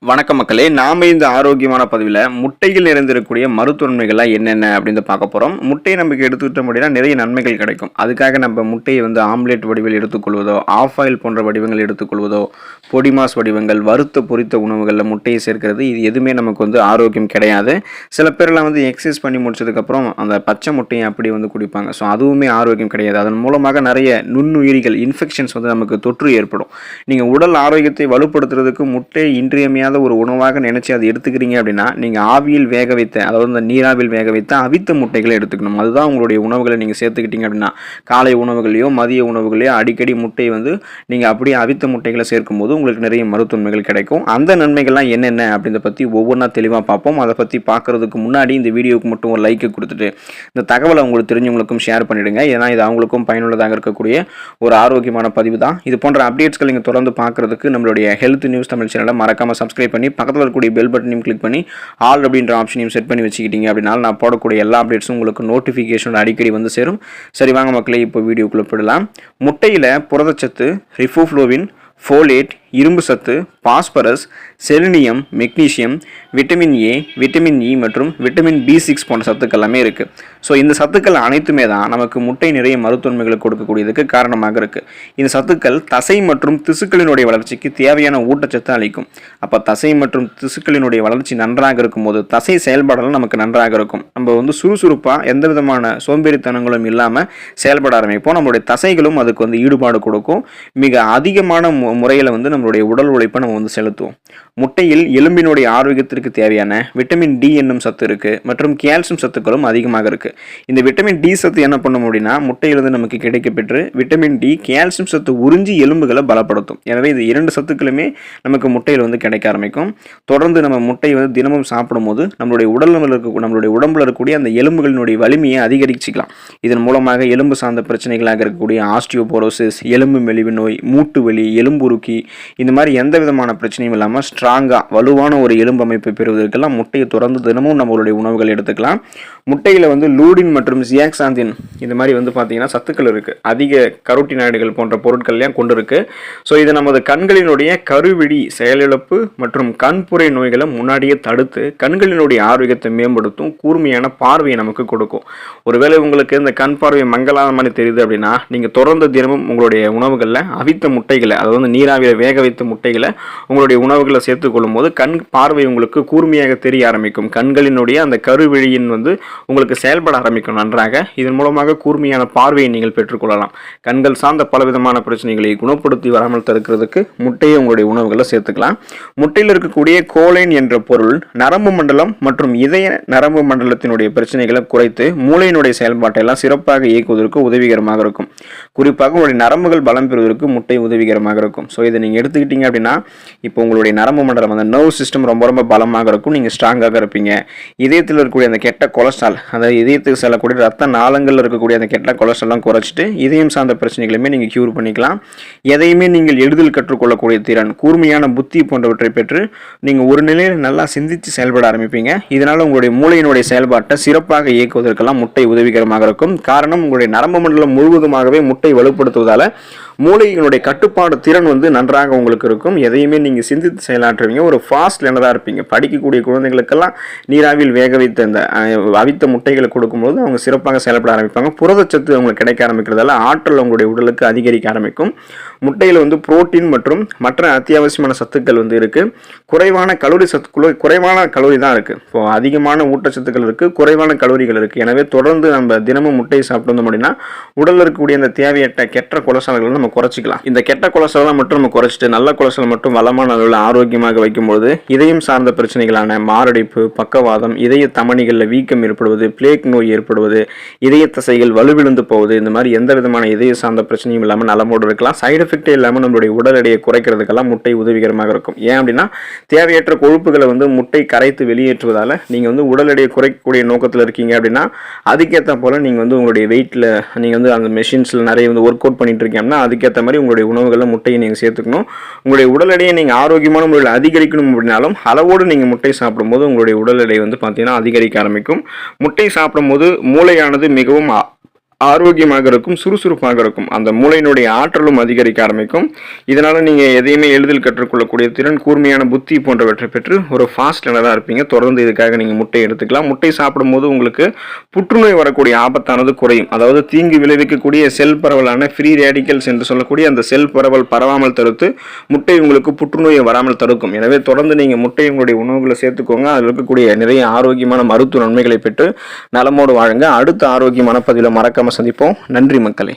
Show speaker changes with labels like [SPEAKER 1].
[SPEAKER 1] வணக்கம் மக்களே, நாம இந்த ஆரோக்கியமான பதிவில் முட்டையில் நிறைந்திருக்கக்கூடிய மருத்துவன்மைகள்லாம் என்னென்ன அப்படின்னு பார்க்க போகிறோம். முட்டையை நமக்கு எடுத்துக்கிட்டோம் அப்படின்னா நிறைய நன்மைகள் கிடைக்கும். அதுக்காக நம்ம முட்டையை ஆம்லேட் வடிவில் எடுத்துக்கொள்வதோ, ஆஃப் ஆயில் போன்ற வடிவங்கள் எடுத்துக்கொள்வதோ, பொடி மாஸ் வடிவங்கள், வறுத்த பொரித்த உணவுகளில் முட்டையை சேர்க்கிறது இது எதுவுமே நமக்கு ஆரோக்கியம் கிடையாது. சில பேர்லாம் எக்ஸசைஸ் பண்ணி முடிச்சதுக்கப்புறம் அந்த பச்சை முட்டையை அப்படி குடிப்பாங்க. ஸோ அதுவுமே ஆரோக்கியம் கிடையாது. அதன் மூலமாக நிறைய நுண்ணுயிரிகள் இன்ஃபெக்ஷன்ஸ் நமக்கு தொற்று ஏற்படும். நீங்கள் உடல் ஆரோக்கியத்தை வலுப்படுத்துறதுக்கு முட்டை இன்றியமையாத ஒரு உணவாக நினைச்சு அதை எடுத்துக்கிறீங்க அப்படின்னா நீங்கள் ஆவியில் வேக வைத்த, அதாவது இந்த நீராவில் வேக வைத்த அவித்த முட்டைகளை எடுத்துக்கணும். அதுதான் உங்களுடைய உணவுகளை நீங்கள் சேர்த்துக்கிட்டீங்க அப்படின்னா காலை உணவுகளையோ மதிய உணவுகளையோ அடிக்கடி முட்டையை நீங்கள் அப்படியே அவித்த முட்டைகளை சேர்க்கும் போது உங்களுக்கு நிறைய மருத்துவன்மைகள் கிடைக்கும். அந்த நன்மைகள்லாம் என்னென்ன அப்படின்றத பற்றி ஒவ்வொன்றா தெளிவாக பார்ப்போம். அதை பற்றி பார்க்கறதுக்கு முன்னாடி இந்த வீடியோவுக்கு மட்டும் ஒரு லைக் கொடுத்துட்டு இந்த தகவலை உங்களுக்கு தெரிஞ்சவங்களுக்கும் ஷேர் பண்ணிடுங்க. ஏன்னா இது அவங்களுக்கும் பயனுள்ளதாக இருக்கக்கூடிய ஒரு ஆரோக்கியமான பதிவு தான். இது போன்ற அப்டேட்ஸ்கள் நீங்கள் தொடர்ந்து பார்க்கறதுக்கு நம்மளுடைய ஹெல்த் நியூஸ் தமிழ் சேனலை மறக்காமல் சப்ஸ்கிரைப் பண்ணி பக்கத்தில் இருக்கக்கூடிய பெல் பட்டனையும் கிளிக் பண்ணி ஆல் அப்படின்ற ஆப்ஷனையும் செட் பண்ணி வச்சுக்கிட்டீங்க அப்படின்னா நான் போடக்கூடிய எல்லா அப்டேட்ஸும் உங்களுக்கு நோட்டிஃபிகேஷன் அடிக்கடி சேரும். சரி வாங்க மக்களே, இப்போ வீடியோக்குள்ள போடலாம். முட்டையில் புரதச்சத்து, ரிபோஃப்ளோவின், ஃபோலேட், இரும்பு சத்து, phosphorus, selenium, magnesium, vitamin A, vitamin E மற்றும் விட்டமின் B6 போன்ற சத்துக்கள் எல்லாமே இருக்குது. ஸோ இந்த சத்துக்கள் அனைத்துமே தான் நமக்கு முட்டை நிறைய மருத்துவன்மைகளை கொடுக்கக்கூடியதுக்கு காரணமாக இருக்குது. இந்த சத்துக்கள் தசை மற்றும் திசுக்களினுடைய வளர்ச்சிக்கு தேவையான ஊட்டச்சத்து அளிக்கும். அப்போ தசை மற்றும் திசுக்களினுடைய வளர்ச்சி நன்றாக இருக்கும்போது தசை செயல்பாடெல்லாம் நமக்கு நன்றாக இருக்கும். நம்ம சுறுசுறுப்பாக எந்த விதமான சோம்பேறித்தனங்களும் இல்லாமல் செயல்பட ஆரம்பிப்போம். நம்மளுடைய தசைகளும் அதுக்கு ஈடுபாடு கொடுக்கும். மிக அதிகமான முறையில் நம்மளுடைய உடல் உழைப்பை நம்ம செலுத்துவோம். முட்டையில் எலும்பினுடைய ஆரோக்கியத்திற்கு தேவையான விட்டமின் டி என்னும் சத்து இருக்கு மற்றும் கால்சியம் சத்துக்களும் அதிகமாக இருக்கு. இந்த விட்டமின் டி சத்து என்ன பண்ணும் அப்படின்னா முட்டையிலிருந்து நமக்கு கிடைக்கப்பெற்று விட்டமின் டி கால்சியம் சத்து உறிஞ்சி எலும்புகளை பலப்படுத்தும். எனவே இது இரண்டு சத்துக்களுமே நமக்கு முட்டையில் கிடைக்க ஆரம்பிக்கும். தொடர்ந்து நம்ம முட்டை தினமும் சாப்பிடும் போது நம்மளுடைய உடம்புல இருக்கக்கூடிய அந்த எலும்புகளினுடைய வலிமையை அதிகரிச்சுக்கலாம். இதன் மூலமாக எலும்பு சார்ந்த பிரச்சனைகளாக இருக்கக்கூடிய ஆஸ்டியோபோரோசிஸ், எலும்பு மெலிவு நோய், மூட்டு வலி, எலும்புருக்கி, இந்த மாதிரி எந்த விதமான பிரச்சனையும் இல்லாமல் ஸ்ட்ராங்காக வலுவான ஒரு எலும்பு அமைப்பை பெறுவதற்கெல்லாம் முட்டையை தொடர்ந்து தினமும் நம்மளுடைய உணவுகள் எடுத்துக்கலாம். முட்டையில் லூடின் மற்றும் ஜியாக்சாந்தின் இந்த மாதிரி பார்த்தீங்கன்னா சத்துக்கள் இருக்குது. அதிக கரோட்டினாய்டுகள் போன்ற பொருட்கள்லாம் கொண்டு இருக்கு. ஸோ இது நமது கண்களினுடைய கருவிழி செயலிழப்பு மற்றும் கண்புரை நோய்களை முன்னாடியே தடுத்து கண்களினுடைய ஆரோக்கியத்தை மேம்படுத்தும். கூர்மையான பார்வையை நமக்கு கொடுக்கும். ஒருவேளை உங்களுக்கு இந்த கண் பார்வை மங்கலாத மாதிரி தெரியுது அப்படின்னா நீங்கள் தொடர்ந்து தினமும் உங்களுடைய உணவுகளில் அவித்த முட்டைகளை, அதாவது நீராவியில் வேக வைத்த முட்டைகளை உங்களுடைய உணவுகளை சேர்த்துக் கொள்ளும் போது கண் பார்வை உங்களுக்கு கூர்மையாக தெரிய ஆரம்பிக்கும். கண்களினுடைய அந்த கருவிழியின் உங்களுக்கு செயல்பட ஆரம்பிக்கும் நன்றாக. இதன் மூலமாக கூர்மையான பார்வையை நீங்கள் பெற்றுக்கொள்ளலாம். கண்கள் சார்ந்த பலவிதமான பிரச்சனைகளை குணப்படுத்தி வராமல் தடுக்கிறதுக்கு முட்டையை உங்களுடைய உணவுகளை சேர்த்துக்கலாம். முட்டையில் இருக்கக்கூடிய கோலைன் என்ற பொருள் நரம்பு மண்டலம் மற்றும் இதய நரம்பு மண்டலத்தினுடைய பிரச்சனைகளை குறைத்து மூளையினுடைய செயல்பாட்டை எல்லாம் சிறப்பாக இயக்குவதற்கு உதவிகரமாக இருக்கும். குறிப்பாக உங்களுடைய நரம்புகள் பலம் பெறுவதற்கு முட்டை உதவிகரமாக இருக்கும். ஸோ இதை நீங்கள் எடுத்துக்கிட்டீங்க அப்படின்னா இப்போ உங்களுடைய நரம்பு மண்டலம், அந்த நர்வ் சிஸ்டம் ரொம்ப ரொம்ப பலமாக இருக்கும். நீங்கள் ஸ்ட்ராங்காக இருப்பீங்க. இதயத்தில் இருக்கக்கூடிய அந்த கெட்ட கொலஸ்ட்ரால், அதாவது இதயத்துக்கு செல்லக்கூடிய ரத்த நாளங்களில் இருக்கக்கூடிய அந்த கெட்ட கொலஸ்ட்ரால்லாம் குறைச்சிட்டு இதயம் சார்ந்த பிரச்சனைகளுமே நீங்கள் க்யூர் பண்ணிக்கலாம். எதையுமே நீங்கள் எளிதில் கற்றுக்கொள்ளக்கூடிய திறன், கூர்மையான புத்தி போன்றவற்றை பெற்று நீங்கள் ஒரு நிலையில் நல்லா சிந்தித்து செயல்பட ஆரம்பிப்பீங்க. இதனால் உங்களுடைய மூளையினுடைய செயல்பாட்டை சிறப்பாக இயக்குவதற்கெல்லாம் முட்டை உதவிகரமாக இருக்கும். காரணம், உங்களுடைய நரம்பு மண்டலம் முழுவதுமாகவே முட்டை வலுப்படுத்துவதால் மூளையினுடைய கட்டுப்பாடு திறன் நன்றாக உங்களுக்கு இருக்கும். எதையுமே நீங்கள் சிந்தித்து செயலாற்றுவீங்க. ஒரு ஃபாஸ்ட் லேர்னராக இருப்பீங்க. படிக்கக்கூடிய குழந்தைகளுக்கெல்லாம் நீராவியில் வேக வைத்த இந்த அவித்த முட்டைகளை கொடுக்கும்போது அவங்க சிறப்பாக செயல்பட ஆரம்பிப்பாங்க. புரதச்சத்து அவங்களுக்கு கிடைக்க ஆரம்பிக்கிறதால ஆற்றல் உங்களுடைய உடலுக்கு அதிகரிக்க ஆரம்பிக்கும். முட்டையில் புரோட்டீன் மற்றும் மற்ற அத்தியாவசியமான சத்துக்கள் இருக்கு. குறைவான கலோரி தான் இருக்கு. இப்போ அதிகமான ஊட்டச்சத்துக்கள் இருக்கு, குறைவான கலோரிகள் இருக்கு. எனவே தொடர்ந்து நம்ம தினமும் முட்டையை சாப்பிட்டு வந்தோம் அப்படின்னா உடலில் இருக்கக்கூடிய அந்த தேவையற்ற கெட்ட கொலஸ்ட்ரால்களை நம்ம குறைச்சிக்கலாம். இந்த கெட்ட கொலஸ்ட்ரால் மட்டும் நம்ம குறைச்சிட்டு நல்ல கொலஸ்ட்ரால் மட்டும் வளமான அளவில் ஆரோக்கியமாக வைக்கும்போது இதயம் சார்ந்த பிரச்சனைகளான மாரடைப்பு, பக்கவாதம், இதய தமனிகளில் வீக்கம் ஏற்படுவது, பிளேக் நோய் ஏற்படுவது, இதய தசைகள் வலுவிழுந்து போவது, இந்த மாதிரி எந்த விதமான இதய சார்ந்த பிரச்சனையும் இல்லாமல் நலமோடு இருக்கலாம். சைடு எஃபெக்டே இல்லாமல் நம்மளுடைய உடல் எடையை குறைக்கிறதுக்கெல்லாம் முட்டை உதவிகரமாக இருக்கும். ஏன் அப்படின்னா தேவையற்ற கொழுப்புகளை முட்டை கரைத்து வெளியேற்றுவதால் நீங்கள் உடல் எடையை குறைக்கக்கூடிய நோக்கத்தில் இருக்கீங்க அப்படின்னா அதுக்கேற்ற போல் நீங்கள் உங்களுடைய வெயிட்டில் நீங்கள் அந்த மெஷின்ஸில் நிறைய ஒர்க் அவுட் பண்ணிட்டு இருக்கீங்கன்னா அதுக்கேற்ற மாதிரி உங்களுடைய உணவுகளில் முட்டையை நீங்கள் சேர்த்துக்கணும். உங்களுடைய உடல் எடையை நீங்கள் ஆரோக்கியமான முறையில் அதிகரிக்கணும் அப்படின்னாலும் அளவோடு நீங்கள் முட்டை சாப்பிடும்போது உங்களுடைய உடல் எடை பார்த்தீங்கன்னா அதிகரிக்க ஆரம்பிக்கும். முட்டை சாப்பிடும்போது மூளையானது மிகவும் ஆரோக்கியமாக இருக்கும், சுறுசுறுப்பாக இருக்கும். அந்த மூளையினுடைய ஆற்றலும் அதிகரிக்க ஆரம்பிக்கும். இதனால நீங்க எதையுமே எளிதில் கற்றுக்கொள்ளக்கூடிய திறன், கூர்மையான புத்தி போன்றவற்றை பெற்று ஒரு ஃபாஸ்ட் லேர்னரா இருப்பீங்க. தொடர்ந்து இதுக்காக நீங்க முட்டை எடுத்துக்கலாம். முட்டை சாப்பிடும்போது உங்களுக்கு புற்றுநோய் வரக்கூடிய ஆபத்தானது குறையும். அதாவது தீங்கு விளைவிக்கக்கூடிய செல் பரவலான ஃப்ரீ ரேடிக்கல்ஸ் என்று சொல்லக்கூடிய அந்த செல் பரவல் பரவாமல் தடுத்து முட்டை உங்களுக்கு புற்றுநோயை வராமல் தடுக்கும். எனவே தொடர்ந்து நீங்க முட்டை உங்களுடைய உணவுகளை சேர்த்துக்கோங்க. அதில் இருக்கக்கூடிய நிறைய ஆரோக்கியமான மருத்துவ நன்மைகளை பெற்று நலமோடு வாழுங்க. அடுத்த ஆரோக்கியமான பதிவில் மறக்காம சந்திப்போம். நன்றி மக்களே.